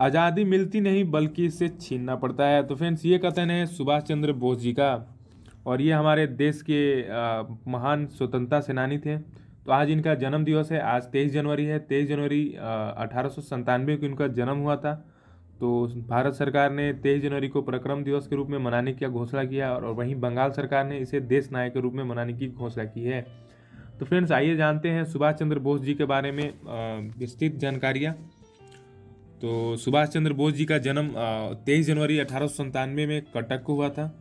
आज़ादी मिलती नहीं बल्कि इसे छीनना पड़ता है। तो फ्रेंड्स, ये कथन है सुभाष चंद्र बोस जी का, और ये हमारे देश के महान स्वतंत्रता सेनानी थे। तो आज इनका जन्म दिवस है। आज 23 जनवरी है। 23 जनवरी 1897 को इनका जन्म हुआ था। तो भारत सरकार ने 23 जनवरी को पराक्रम दिवस के रूप में मनाने की घोषणा किया, और वहीं बंगाल सरकार ने इसे देश नायक के रूप में मनाने की घोषणा की है। तो फ्रेंड्स, आइए जानते हैं सुभाष चंद्र बोस जी के बारे में विस्तृत जानकारियाँ। तो सुभाष चंद्र बोस जी का जन्म 23 जनवरी 1897 में कटक को हुआ था,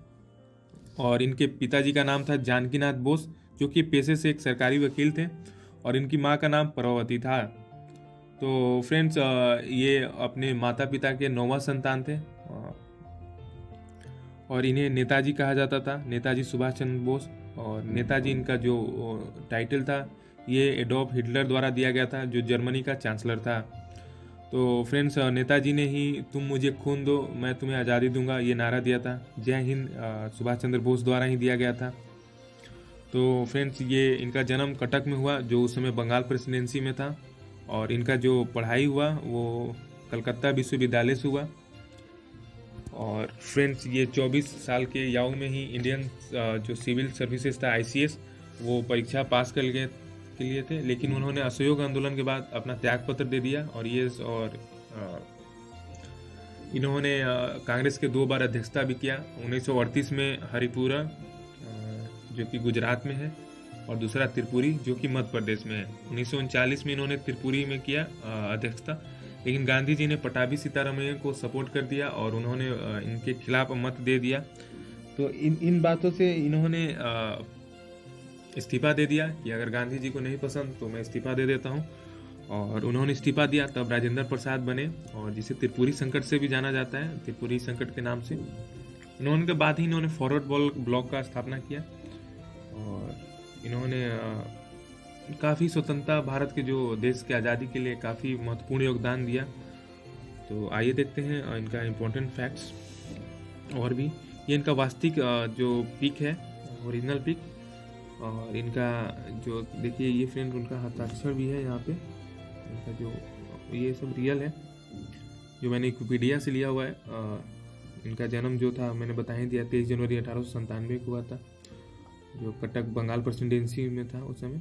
और इनके पिताजी का नाम था जानकीनाथ बोस, जो कि पेशे से एक सरकारी वकील थे, और इनकी माँ का नाम प्रभावती था। तो फ्रेंड्स, ये अपने माता पिता के 9वां संतान थे, और इन्हें नेताजी कहा जाता था, नेताजी सुभाष चंद्र बोस। और नेताजी इनका जो टाइटल था ये एडोल्फ हिटलर द्वारा दिया गया था, जो जर्मनी का चांसलर था। तो फ्रेंड्स, नेताजी ने ही तुम मुझे खून दो मैं तुम्हें आज़ादी दूंगा ये नारा दिया था। जय हिंद सुभाष चंद्र बोस द्वारा ही दिया गया था। तो फ्रेंड्स, ये इनका जन्म कटक में हुआ, जो उस समय बंगाल प्रेसिडेंसी में था, और इनका जो पढ़ाई हुआ वो कलकत्ता विश्वविद्यालय से हुआ। और फ्रेंड्स, ये 24 साल के याऊ में ही इंडियन जो सिविल सर्विसेज था ICS, वो परीक्षा पास कर के लिए थे, लेकिन उन्होंने असहयोग आंदोलन के बाद अपना त्यागपत्र दे दिया। और इन्होंने कांग्रेस के 2 बार अध्यक्षता भी किया। 1938 में हरिपुरा जो कि गुजरात में है, और दूसरा त्रिपुरी जो कि मध्य प्रदेश में है। 1939 में इन्होंने त्रिपुरी में किया अध्यक्षता, लेकिन गांधी जी ने पटाभी सीतारामैया को सपोर्ट कर दिया, और उन्होंने इनके खिलाफ मत दे दिया। तो इन बातों से इन्होंने इस्तीफा दे दिया कि अगर गांधी जी को नहीं पसंद तो मैं इस्तीफा दे देता हूँ, और उन्होंने इस्तीफा दिया। तब राजेंद्र प्रसाद बने, और जिसे त्रिपुरी संकट से भी जाना जाता है, त्रिपुरी संकट के नाम से। उन्होंने के बाद ही इन्होंने फॉरवर्ड ब्लॉक का स्थापना किया, और इन्होंने काफ़ी स्वतंत्रता भारत के जो देश के आज़ादी के लिए काफ़ी महत्वपूर्ण योगदान दिया। तो आइए देखते हैं इनका इम्पोर्टेंट फैक्ट्स और भी। ये इनका वास्तविक जो पिक है, ओरिजिनल पिक, और इनका जो देखिए ये फ्रेंड उनका हस्ताक्षर भी है यहाँ पे। इनका जो ये सब रियल है, जो मैंने विकिपीडिया से लिया हुआ है। इनका जन्म जो था मैंने बता ही दिया, 23 जनवरी 1897 को हुआ था, जो कटक बंगाल प्रेसिडेंसी में था उस समय।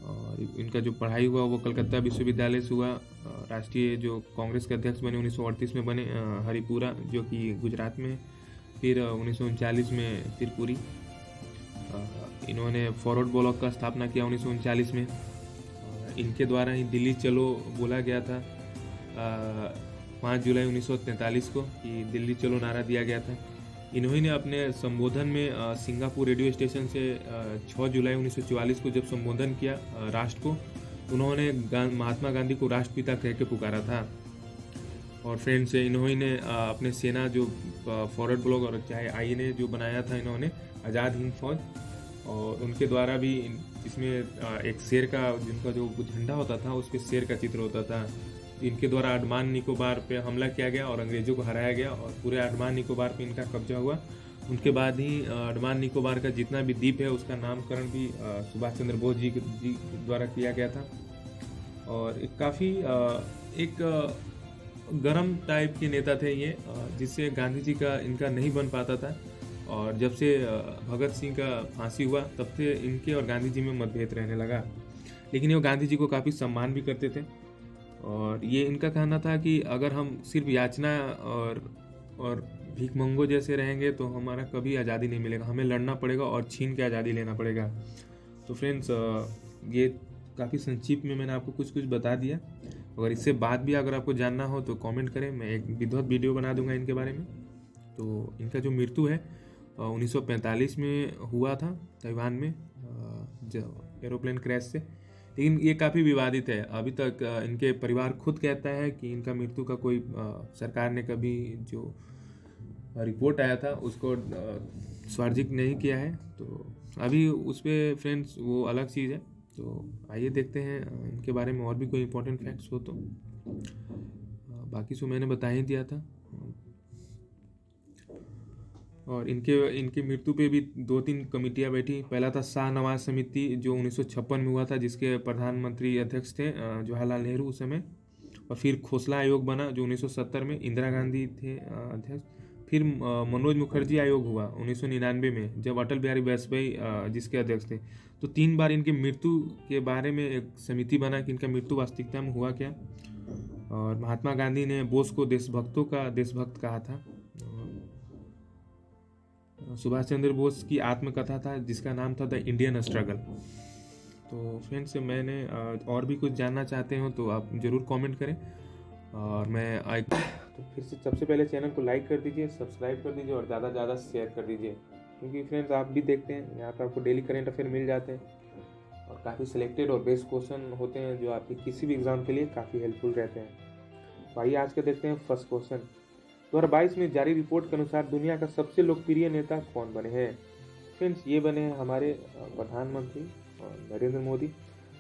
और इनका जो पढ़ाई हुआ वो कलकत्ता विश्वविद्यालय से हुआ। राष्ट्रीय जो कांग्रेस के अध्यक्ष बने 1938 में बने, हरिपुरा जो कि गुजरात में है। फिर 1939 में त्रिपुरी। इन्होंने फॉरवर्ड ब्लॉक का स्थापना किया 1939 में। इनके द्वारा ही दिल्ली चलो बोला गया था 5 जुलाई 1943 को, कि दिल्ली चलो नारा दिया गया था। इन्होंने अपने संबोधन में सिंगापुर रेडियो स्टेशन से 6 जुलाई 1944 को जब संबोधन किया राष्ट्र को, उन्होंने महात्मा गांधी को राष्ट्रपिता कह के पुकारा था। और फ्रेंड्स, इन्होंने अपने सेना जो फॉरवर्ड ब्लॉक और चाहे INA जो बनाया था इन्होंने, आज़ाद हिंद फौज, और उनके द्वारा भी इसमें एक शेर का, जिनका जो झंडा होता था उस पर शेर का चित्र होता था। इनके द्वारा अंडमान निकोबार पे हमला किया गया और अंग्रेज़ों को हराया गया, और पूरे अंडमान निकोबार पे इनका कब्जा हुआ। उनके बाद ही अंडमान निकोबार का जितना भी द्वीप है उसका नामकरण भी सुभाष चंद्र बोस जी द्वारा किया गया था। और काफ़ी एक गर्म टाइप के नेता थे ये, जिससे गांधी जी का इनका नहीं बन पाता था। और जब से भगत सिंह का फांसी हुआ तब से इनके और गांधी जी में मतभेद रहने लगा, लेकिन ये गांधी जी को काफ़ी सम्मान भी करते थे। और ये इनका कहना था कि अगर हम सिर्फ याचना और भीखमंगों जैसे रहेंगे तो हमारा कभी आज़ादी नहीं मिलेगा, हमें लड़ना पड़ेगा और छीन के आज़ादी लेना पड़ेगा। तो फ्रेंड्स, ये काफ़ी संक्षिप्त में मैंने आपको कुछ बता दिया। अगर इससे बाद भी अगर आपको जानना हो तो कमेंट करें, मैं एक विधिवत वीडियो बना दूंगा इनके बारे में। तो इनका जो मृत्यु है 1945 में हुआ था ताइवान में एरोप्लेन क्रैश से, लेकिन ये काफ़ी विवादित है। अभी तक इनके परिवार खुद कहता है कि इनका मृत्यु का कोई सरकार ने कभी जो रिपोर्ट आया था उसको सार्वजनिक नहीं किया है। तो अभी उस पर फ्रेंड्स वो अलग चीज़ है। तो आइए देखते हैं इनके बारे में और भी कोई इंपॉर्टेंट फैक्ट्स हो तो। बाकी सो मैंने बता ही दिया था। और इनकी मृत्यु पे भी 2-3 कमेटियाँ बैठी। पहला था शाह नवाज समिति जो 1956 में हुआ था, जिसके प्रधानमंत्री अध्यक्ष थे जवाहरलाल नेहरू उस समय। और फिर खोसला आयोग बना जो 1970 में इंदिरा गांधी थे अध्यक्ष। फिर मनोज मुखर्जी आयोग हुआ 1999 में जब अटल बिहारी वाजपेयी जिसके अध्यक्ष थे। तो 3 बार इनकी मृत्यु के बारे में एक समिति बना कि इनका मृत्यु वास्तविकता में हुआ क्या। और महात्मा गांधी ने बोस को देशभक्तों का देशभक्त कहा था। सुभाष चंद्र बोस की आत्मकथा था जिसका नाम था द इंडियन स्ट्रगल। तो फ्रेंड्स मैंने और भी कुछ जानना चाहते हो तो आप ज़रूर कमेंट करें। और मैं तो फिर से सबसे पहले चैनल को लाइक कर दीजिए, सब्सक्राइब कर दीजिए और ज़्यादा से ज़्यादा शेयर कर दीजिए, क्योंकि फ्रेंड्स आप भी देखते हैं यहाँ पर आपको डेली करेंट अफेयर मिल जाते हैं और काफ़ी सिलेक्टेड और बेस्ट क्वेश्चन होते हैं जो आपके किसी भी एग्ज़ाम के लिए काफ़ी हेल्पफुल रहते हैं। तो आइए आज के देखते हैं फर्स्ट क्वेश्चन। 2022 में जारी रिपोर्ट के अनुसार दुनिया का सबसे लोकप्रिय नेता कौन बने हैं? फ्रेंड्स ये बने हैं हमारे प्रधानमंत्री नरेंद्र मोदी।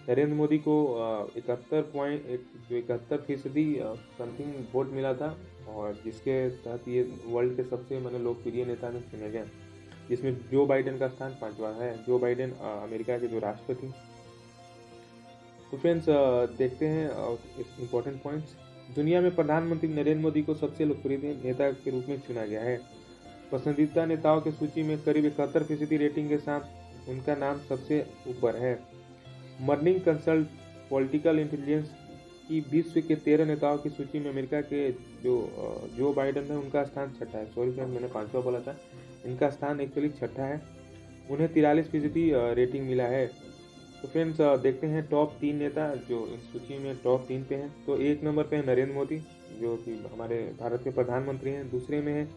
नरेंद्र मोदी को 71% समथिंग वोट मिला था और जिसके तहत ये वर्ल्ड के सबसे लोकप्रिय नेता में चुने गए, जिसमें जो बाइडेन का स्थान 5वां है। जो बाइडेन अमेरिका के जो राष्ट्रपति। तो फ्रेंड्स देखते हैं इम्पोर्टेंट पॉइंट्स। दुनिया में प्रधानमंत्री नरेंद्र मोदी को सबसे लोकप्रिय नेता के रूप में चुना गया है। पसंदीदा नेताओं की सूची में करीब 71% रेटिंग के साथ उनका नाम सबसे ऊपर है। मॉर्निंग कंसल्ट पॉलिटिकल इंटेलिजेंस की विश्व के 13 नेताओं की सूची में अमेरिका के जो बाइडेन है उनका स्थान 6ठा है। सॉरी फ्रेंड, मैंने 5वां बोला था, इनका स्थान एक्चुअली 6ठा है। उन्हें 43% रेटिंग मिला है। तो फ्रेंड्स देखते हैं टॉप 3 नेता जो इस सूची में टॉप 3 पे हैं। तो 1 नंबर पे है नरेंद्र मोदी जो कि हमारे भारत के प्रधानमंत्री हैं। दूसरे में है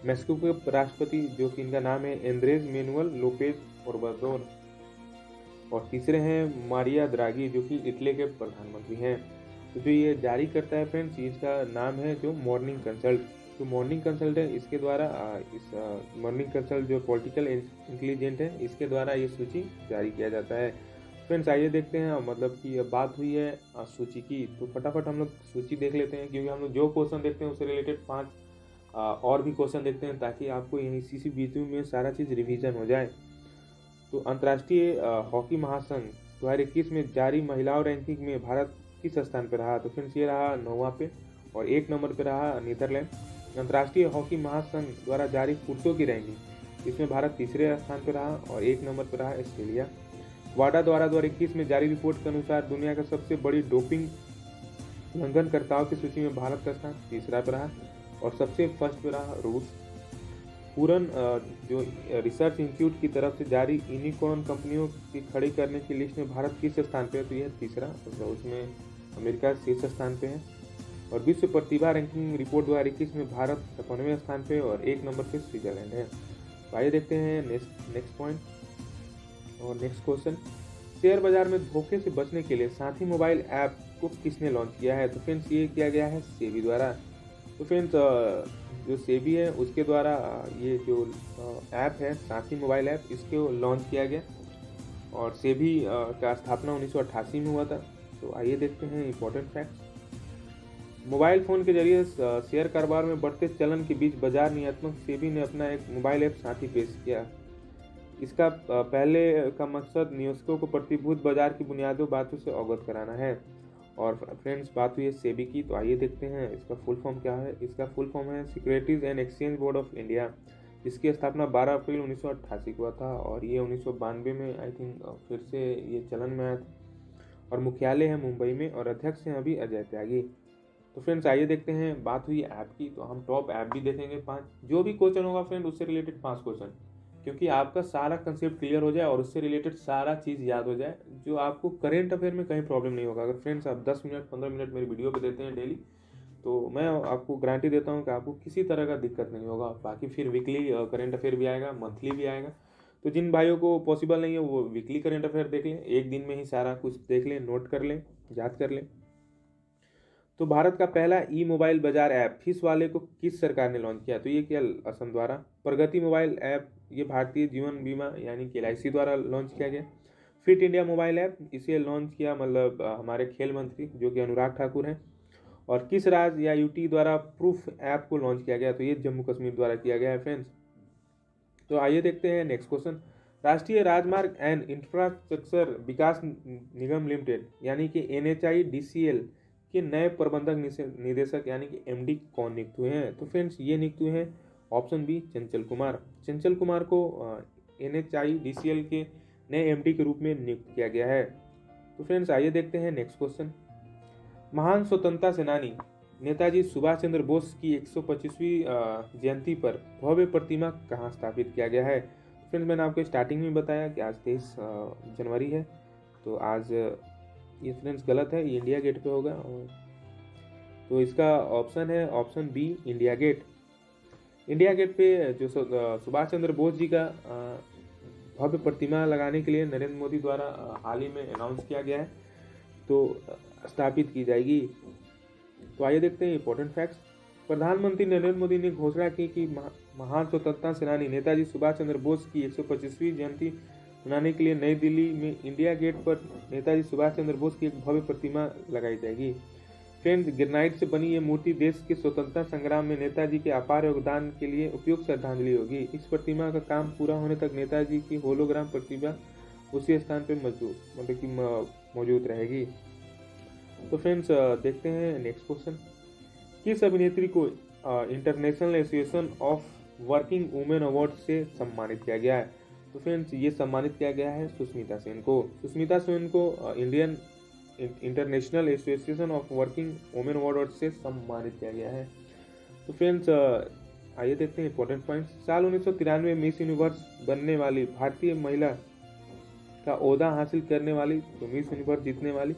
मेक्सिको के राष्ट्रपति जो कि इनका नाम है एंड्रेस मैनुअल लोपेज ओब्राडोर। और तीसरे हैं मारिया द्रागी जो कि इटली के प्रधानमंत्री हैं। तो जो ये जारी करता है फ्रेंड्स, इसका नाम है जो मॉर्निंग कंसल्ट। जो मॉर्निंग कंसल्ट है इसके द्वारा इस मॉर्निंग कंसल्ट जो पॉलिटिकल इंटेलिजेंट है इसके द्वारा ये सूची जारी किया जाता है। फ्रेंड्स आइए देखते हैं, मतलब कि बात हुई है सूची की, तो फटाफट हम लोग सूची देख लेते हैं, क्योंकि हम लोग जो क्वेश्चन देखते हैं उससे रिलेटेड 5 और भी क्वेश्चन देखते हैं ताकि आपको यहीं इसी बीच में सारा चीज़ रिवीजन हो जाए। तो अंतर्राष्ट्रीय हॉकी महासंघ 2021 में जारी महिलाओं रैंकिंग में भारत किस स्थान पर रहा? तो फ्रेंड्स ये रहा 9वां पे और 1 नंबर पे रहा नीदरलैंड। अंतर्राष्ट्रीय हॉकी महासंघ द्वारा जारी पुरुषों की रैंकिंग, इसमें भारत तीसरे स्थान पर रहा और 1 नंबर पर रहा ऑस्ट्रेलिया। वाडा द्वारा 2021 में जारी रिपोर्ट के अनुसार दुनिया का सबसे बड़ी डोपिंग उल्लंघनकर्ताओं की सूची में भारत का स्थान तीसरा पर रहा और सबसे फर्स्ट पर रहा रूस। पूरन जो रिसर्च इंस्टीट्यूट की तरफ से जारी यूनिकॉर्न कंपनियों की खड़ी करने की लिस्ट में भारत किस स्थान पे है? तो यह तीसरा, तो उसमें अमेरिका शीर्ष स्थान पे है। और विश्व प्रतिभा रैंकिंग रिपोर्ट 2021 में भारत 56वें स्थान पे और 1 नंबर पे स्विट्जरलैंड है। तो आइए देखते हैं नेक्स्ट पॉइंट और नेक्स्ट क्वेश्चन। शेयर बाजार में धोखे से बचने के लिए साथी मोबाइल ऐप को किसने लॉन्च किया है? तो फ्रेंड्स ये किया गया है सेबी द्वारा। तो फ्रेंड्स जो सेबी है उसके द्वारा ये जो ऐप है साथी मोबाइल ऐप, इसको लॉन्च किया गया और सेबी का स्थापना 1988 में हुआ था। तो आइए देखते हैं इंपॉर्टेंट फैक्ट्स। मोबाइल फ़ोन के जरिए शेयर कारोबार में बढ़ते चलन के बीच बाजार नियामक सेबी ने अपना एक मोबाइल ऐप साथी पेश किया। इसका पहले का मकसद निवेशकों को प्रतिभूति बाजार की बुनियादी बातों से अवगत कराना है। और फ्रेंड्स बात हुई है सेबी की, तो आइए देखते हैं इसका फुल फॉर्म क्या है। इसका फुल फॉर्म है securities and exchange board of India, जिसकी स्थापना 12 अप्रैल 1988 को हुआ था और ये 1992 में आई थिंक फिर से ये चलन में आया था और मुख्यालय है मुंबई में और अध्यक्ष हैं अभी अजय त्यागी। तो फ्रेंड्स आइए देखते हैं, बात हुई ऐप की तो हम टॉप ऐप भी देखेंगे 5। जो भी क्वेश्चन होगा फ्रेंड उससे रिलेटेड 5 क्वेश्चन, क्योंकि आपका सारा कंसेप्ट क्लियर हो जाए और उससे रिलेटेड सारा चीज़ याद हो जाए, जो आपको करेंट अफेयर में कहीं प्रॉब्लम नहीं होगा। अगर फ्रेंड्स आप 10 मिनट 15 मिनट मेरी वीडियो पे देते हैं डेली, तो मैं आपको गारंटी देता हूँ कि आपको किसी तरह का दिक्कत नहीं होगा। बाकी फिर वीकली करेंट अफेयर भी आएगा, मंथली भी आएगा। तो जिन भाइयों को पॉसिबल नहीं है वो वीकली करेंट अफेयर देख लें, एक दिन में ही सारा कुछ देख लें, नोट कर लें, याद कर लें। तो भारत का पहला ई मोबाइल बाजार ऐप फीस वाले को किस सरकार ने लॉन्च किया? तो ये किया असम द्वारा। प्रगति मोबाइल ऐप ये भारतीय जीवन बीमा यानी कि LIC द्वारा लॉन्च किया गया। फिट इंडिया मोबाइल ऐप इसे लॉन्च किया हमारे खेल मंत्री जो कि अनुराग ठाकुर हैं। और किस राज्य या UT द्वारा प्रूफ ऐप को लॉन्च किया गया? तो ये जम्मू कश्मीर द्वारा किया गया है फ्रेंड्स। तो आइए देखते हैं नेक्स्ट क्वेश्चन। राष्ट्रीय राजमार्ग and infrastructure Vikas Nigam limited यानी कि NHIDCL के नए प्रबंधक निदेशक यानी कि एमडी कौन नियुक्त हुए हैं? तो फ्रेंड्स ये नियुक्त हुए हैं ऑप्शन बी चंचल कुमार। चंचल कुमार को NHIDCL के नए एमडी के रूप में नियुक्त किया गया है। तो फ्रेंड्स आइए देखते हैं नेक्स्ट क्वेश्चन। महान स्वतंत्रता सेनानी नेताजी सुभाष चंद्र बोस की 125वीं जयंती पर भव्य प्रतिमा कहाँ स्थापित किया गया है? फ्रेंड्स मैंने आपको स्टार्टिंग में बताया कि आज 23 जनवरी है, तो आज ये फ्रेंड्स गलत है, ये इंडिया गेट पे होगा। और तो इसका ऑप्शन है option B India Gate. India Gate पे जो सुभाष चंद्र बोस जी का भव्य प्रतिमा लगाने के लिए नरेंद्र मोदी द्वारा हाल ही में अनाउंस किया गया है, तो स्थापित की जाएगी। तो आइए देखते हैं इंपॉर्टेंट फैक्ट्स। प्रधानमंत्री नरेंद्र मोदी ने घोषणा की कि महान स्वतंत्रता सेनानी नेताजी सुभाष चंद्र बोस की 125वीं जयंती मनाने के लिए नई दिल्ली में इंडिया गेट पर नेताजी सुभाष चंद्र बोस की एक भव्य प्रतिमा लगाई जाएगी। फ्रेंड्स ग्रेनाइट से बनी ये मूर्ति देश के स्वतंत्रता संग्राम में नेताजी के अपार योगदान के लिए उपयुक्त श्रद्धांजलि होगी। इस प्रतिमा का काम पूरा होने तक नेताजी की होलोग्राम प्रतिमा उसी स्थान पर मौजूद रहेगी। तो फ्रेंड्स देखते हैं नेक्स्ट क्वेश्चन। किस अभिनेत्री को international association of working women award से सम्मानित किया गया है? तो फ्रेंड्स ये सम्मानित किया गया है सुष्मिता सेन को। सुष्मिता सेन को Indian international association of working women award से सम्मानित किया गया है। तो फ्रेंड्स आइए देखते हैं इंपॉर्टेंट पॉइंट्स। साल 1993 में मिस यूनिवर्स बनने वाली भारतीय महिला का ओहदा हासिल करने वाली, तो मिस यूनिवर्स जीतने वाली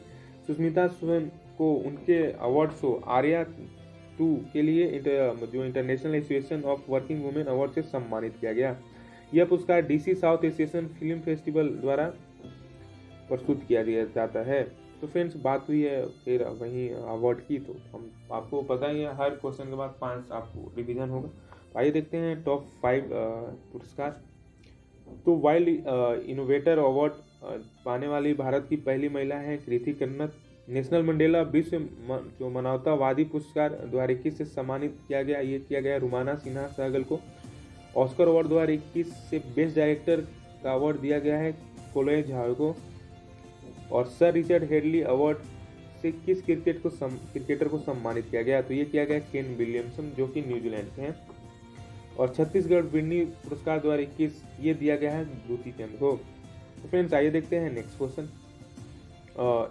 सुष्मिता सेन को उनके अवार्ड शो आर्या 2 के लिए जो international association of working women award से सम्मानित किया गया। यह पुरस्कार DC south Asian film festival द्वारा प्रस्तुत किया जाता है। तो फ्रेंड्स बात हुई है फिर वहीं अवार्ड की, तो हम आपको पता ही है हर क्वेश्चन के बाद 5 आपको रिवीजन होगा। तो आइए देखते हैं टॉप 5 पुरस्कार। तो वाइल्ड इनोवेटर अवार्ड पाने वाली भारत की पहली महिला है कृति कन्नत। नेशनल मंडेला विश्व जो मानवतावादी पुरस्कार 2021 से सम्मानित किया गया, ये किया गया रुमाना सिन्हा सहगल को। ऑस्कर अवार्ड 2021 से बेस्ट डायरेक्टर का अवार्ड दिया गया है कोलोए झाओ को। और सर रिचर्ड हेडली अवार्ड से किस क्रिकेटर को सम्मानित किया गया? तो ये किया गया केन विलियमसन जो कि न्यूजीलैंड से हैं। और छत्तीसगढ़ विन्नी पुरस्कार 2021 ये दिया गया है दूती चंद को। तो फ्रेंड्स आइए देखते हैं नेक्स्ट क्वेश्चन।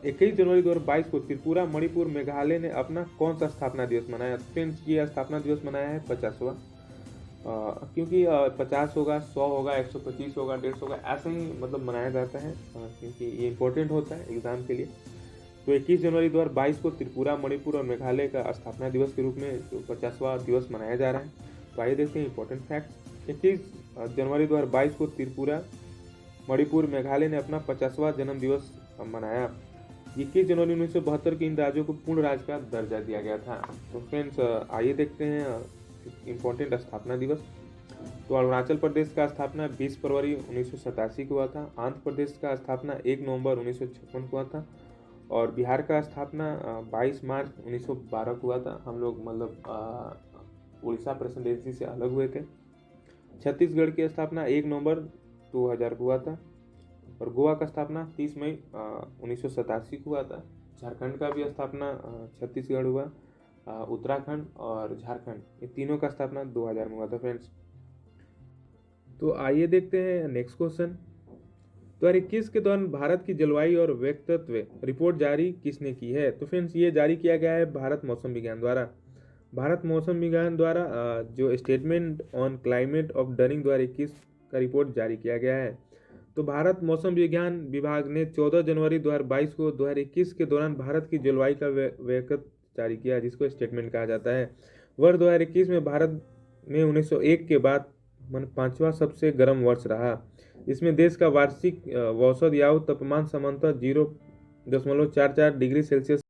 21 जनवरी 2022 को त्रिपुरा, मणिपुर, मेघालय ने अपना कौन सा स्थापना दिवस मनाया? फ्रेंड्स ये स्थापना दिवस मनाया है 50वां, क्योंकि 50 होगा, 100 होगा, 125 होगा, 150 होगा, ऐसे ही मनाया जाता है, क्योंकि ये इंपॉर्टेंट होता है एग्जाम के लिए। तो 21 जनवरी 2022 को त्रिपुरा, मणिपुर और मेघालय का स्थापना दिवस के रूप में जो 50वां दिवस मनाया जा रहा है। तो आइए देखते हैं इंपॉर्टेंट फैक्ट्स। 21 जनवरी 2022 को त्रिपुरा, मणिपुर, मेघालय ने अपना 50वां जन्म दिवस मनाया। 21 जनवरी 1972 को इन राज्यों को पूर्ण राज्य का दर्जा दिया गया था। तो फ्रेंड्स आइए देखते हैं इम्पोर्टेंट स्थापना दिवस। तो अरुणाचल प्रदेश का स्थापना 20 फरवरी 1987 को हुआ था। आंध्र प्रदेश का स्थापना 1 नवंबर 1956 को हुआ था। और बिहार का स्थापना 22 मार्च 1912 को हुआ था। हम लोग उड़ीसा प्रेसिडेंसी से अलग हुए थे। छत्तीसगढ़ की स्थापना 1 नवंबर 2000 को हुआ था। और गोवा का स्थापना 30 मई 1987 को हुआ था। झारखंड का भी स्थापना छत्तीसगढ़ हुआ, उत्तराखंड और झारखंड, ये तीनों का स्थापना 2000 में हुआ था फ्रेंड्स। तो आइए देखते हैं नेक्स्ट क्वेश्चन। 2021 के दौरान भारत की जलवायु और व्यक्तित्व रिपोर्ट जारी किसने की है? तो फ्रेंड्स ये जारी किया गया है भारत मौसम विज्ञान द्वारा। भारत मौसम विज्ञान द्वारा जो statement on climate of during 2021 का रिपोर्ट जारी किया गया है। तो भारत मौसम विज्ञान विभाग ने 14 जनवरी 2022 को 2021 के दौरान भारत की जलवायु का व्यक्तित्व जारी किया, जिसको स्टेटमेंट कहा जाता है। वर्ष 2021 में भारत में 1901 के बाद 5वां सबसे गर्म वर्ष रहा। इसमें देश का वार्षिक औसत याऊ तापमान सामान्यतः 0.44 डिग्री सेल्सियस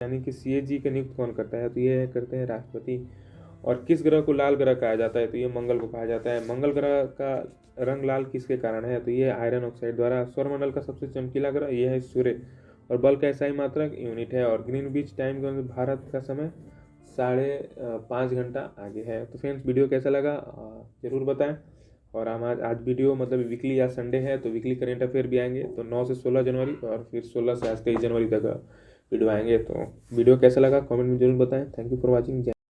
यानी कि CAG का नियुक्त कौन करता है? तो ये करते हैं राष्ट्रपति। और किस ग्रह को लाल ग्रह कहा जाता है? तो ये मंगल को कहा जाता है। मंगल ग्रह का रंग लाल किसके कारण है? तो ये आयरन ऑक्साइड द्वारा। सौरमंडल का सबसे चमकीला ग्रह ये है सूर्य। और बल का SI मात्रक यूनिट है। और ग्रीनविच टाइम के भारत का समय 5:30 घंटा आगे है। तो फ्रेंड्स, वीडियो कैसा लगा ज़रूर बताएं। और हम आज वीडियो मतलब वीकली, आज संडे है तो वीकली करेंट अफेयर भी आएंगे, तो 9 से 16 जनवरी और फिर 16 से आज 23 जनवरी तक वीडियो आएंगे। तो वीडियो कैसा लगा कमेंट में जरूर बताएं। Thank you for watching.